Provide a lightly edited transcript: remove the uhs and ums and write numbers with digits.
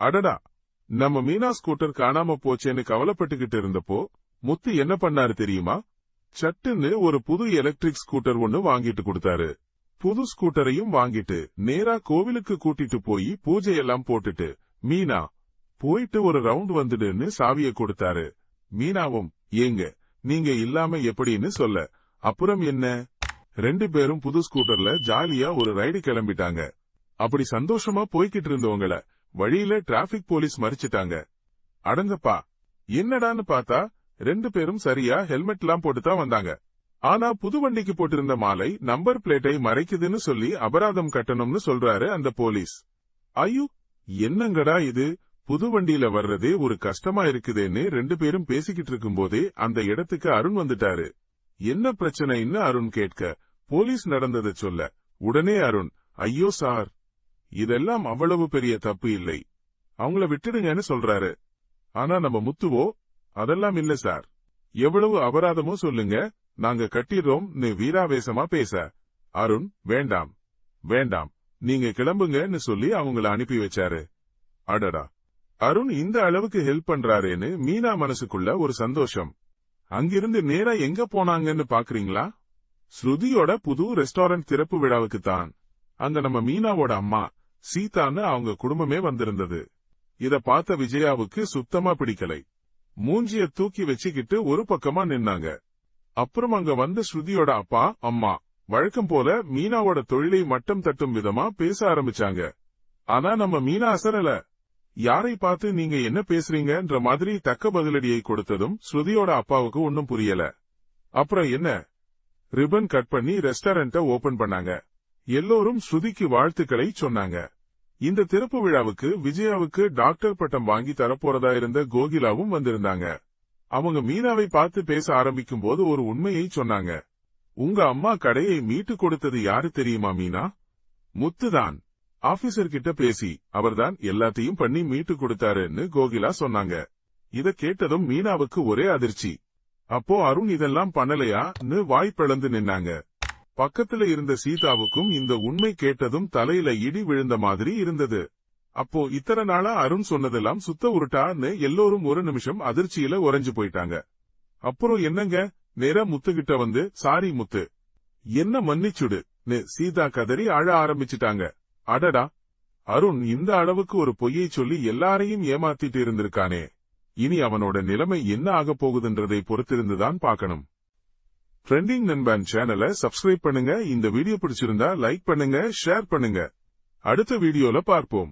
அடடா, நம்ம மீனா ஸ்கூட்டர் காணாம போச்சேன்னு கவலைப்பட்டுகிட்டு இருந்தப்போ முத்து என்ன பண்ணாரு தெரியுமா? சட்டுன்னு ஒரு புது எலக்ட்ரிக் ஸ்கூட்டர் ஒன்னு வாங்கிட்டு கொடுத்தாரு. புது ஸ்கூட்டரையும் வாங்கிட்டு நேரா கோவிலுக்கு கூட்டிட்டு போய் பூஜையெல்லாம் போட்டுட்டு, மீனா போயிட்டு ஒரு ரவுண்ட் வந்துடுன்னு சாவிய கொடுத்தாரு. மீனாவும், ஏங்க நீங்க இல்லாம எப்படின்னு சொல்ல, அப்புறம் என்ன, 2 பேரும் புது ஸ்கூட்டர்ல ஜாலியா ஒரு ரைடு கிளம்பிட்டாங்க. அப்படி சந்தோஷமா போய்கிட்டு இருந்தவங்கள வழியில டிராபிக் போலீஸ் மறிச்சிட்டாங்க. அடங்கப்பா, என்னடான்னு பார்த்தா 2 பேரும் சரியா ஹெல்மெட்லாம் போட்டுதான் வந்தாங்க. ஆனா புது வண்டிக்கு போட்டிருந்த மாலை நம்பர் பிளேட்டை மறைக்குதுன்னு சொல்லி அபராதம் கட்டணும்னு சொல்றாரு அந்த போலீஸ். ஐயோ, என்னங்கடா இது, புது வண்டியில வர்றதே ஒரு கஷ்டமா இருக்குதேன்னு 2 பேரும் பேசிக்கிட்டு இருக்கும் போதே அந்த இடத்துக்கு அருண் வந்துட்டாரு. என்ன பிரச்சனைன்னு அருண் கேட்க, போலீஸ் நடந்ததை சொல்ல, உடனே அருண், ஐயோ சார், இதெல்லாம் அவ்வளவு பெரிய தப்பு இல்லை, அவங்கள விட்டுடுங்கன்னு சொல்றாரு. ஆனா நம்ம முத்துவோ, அதெல்லாம் இல்ல சார், எவ்வளவு அபராதமோ சொல்லுங்க, நாங்க கட்டிடுறோம்னு வீராவேசமா பேச, அருண், வேண்டாம் வேண்டாம், நீங்க கிளம்புங்கன்னு சொல்லி அவங்கள அனுப்பி வச்சாரு. அடடா, அருண் இந்த அளவுக்கு ஹெல்ப் பண்றாரேன்னு மீனா மனசுக்குள்ள ஒரு சந்தோஷம். அங்கிருந்து நேரா எங்க போனாங்கன்னு பாக்குறீங்களா? ஸ்ருதியோட புது ரெஸ்டாரண்ட் திறப்பு விழாவுக்கு தான். அங்க நம்ம மீனாவோட அம்மா சீதான்னு அவங்க குடும்பமே வந்திருந்தது. இத பார்த்த விஜயாவுக்கு சுத்தமா பிடிக்கலை. மூஞ்சிய தூக்கி வச்சுக்கிட்டு ஒரு பக்கமா நின்னாங்க. அப்புறம் அங்க வந்த ஸ்ருதியோட அப்பா அம்மா வழக்கம் போல மீனாவோட தொழிலை மட்டம் தட்டும் விதமா பேச ஆரம்பிச்சாங்க. ஆனா நம்ம மீனா அசரல. யாரை பார்த்து நீங்க என்ன பேசுறீங்கன்ற மாதிரி தக்க பதிலடியை கொடுத்ததும் ஸ்ருதியோட அப்பாவுக்கு ஒன்னும் புரியல. அப்புறம் என்ன, ரிப்பன் கட் பண்ணி ரெஸ்டாரண்ட ஓபன் பண்ணாங்க. எல்லோரும் ஸ்ருதிக்கு வாழ்த்துக்களை சொன்னாங்க. இந்த திறப்பு விழாவுக்கு விஜயாவுக்கு டாக்டர் பட்டம் வாங்கி தரப்போறதா இருந்த கோகிலாவும் வந்திருந்தாங்க. அவங்க மீனாவை பார்த்து பேச ஆரம்பிக்கும் போது ஒரு உண்மையை சொன்னாங்க. உங்க அம்மா கடையை மீட்டு கொடுத்தது யாரு தெரியுமா மீனா? முத்துதான். ஆபீசர் கிட்ட பேசி அவர்தான் எல்லாத்தையும் பண்ணி மீட்டு கொடுத்தாருன்னு கோகிலா சொன்னாங்க. இத கேட்டதும் மீனாவுக்கு ஒரே அதிர்ச்சி. அப்போ அருண் இதெல்லாம் பண்ணலையான்னு வாய் பிளந்து நின்னாங்க. பக்கத்துல இருந்த சீதாவுக்கும் இந்த உண்மை கேட்டதும் தலையில இடி விழுந்த மாதிரி இருந்தது. அப்போ இத்தனை நாளா அருண் சொன்னதெல்லாம் சுத்த உருட்டான்னு எல்லோரும் ஒரு நிமிஷம் அதிர்ச்சியில உறைஞ்சு போயிட்டாங்க. அப்புறம் என்னங்க, நேரா முத்துகிட்ட வந்து, சாரி முத்து, என்ன மன்னிச்சுடுன்னு சீதா கதறி அழ ஆரம்பிச்சிட்டாங்க. அடடா, அருண் இந்த அளவுக்கு ஒரு பொய்யை சொல்லி எல்லாரையும் ஏமாத்திட்டு இருந்திருக்கானே, இனி அவனோட நிலைமை என்ன ஆக போகுதுன்றதை பொறுத்திருந்துதான் பார்க்கணும். ட்ரெண்டிங் நண்பன் சேனலை சப்ஸ்கிரைப் பண்ணுங்க. இந்த வீடியோ பிடிச்சிருந்தா லைக் பண்ணுங்க, ஷேர் பண்ணுங்க. அடுத்த வீடியோல பார்ப்போம்.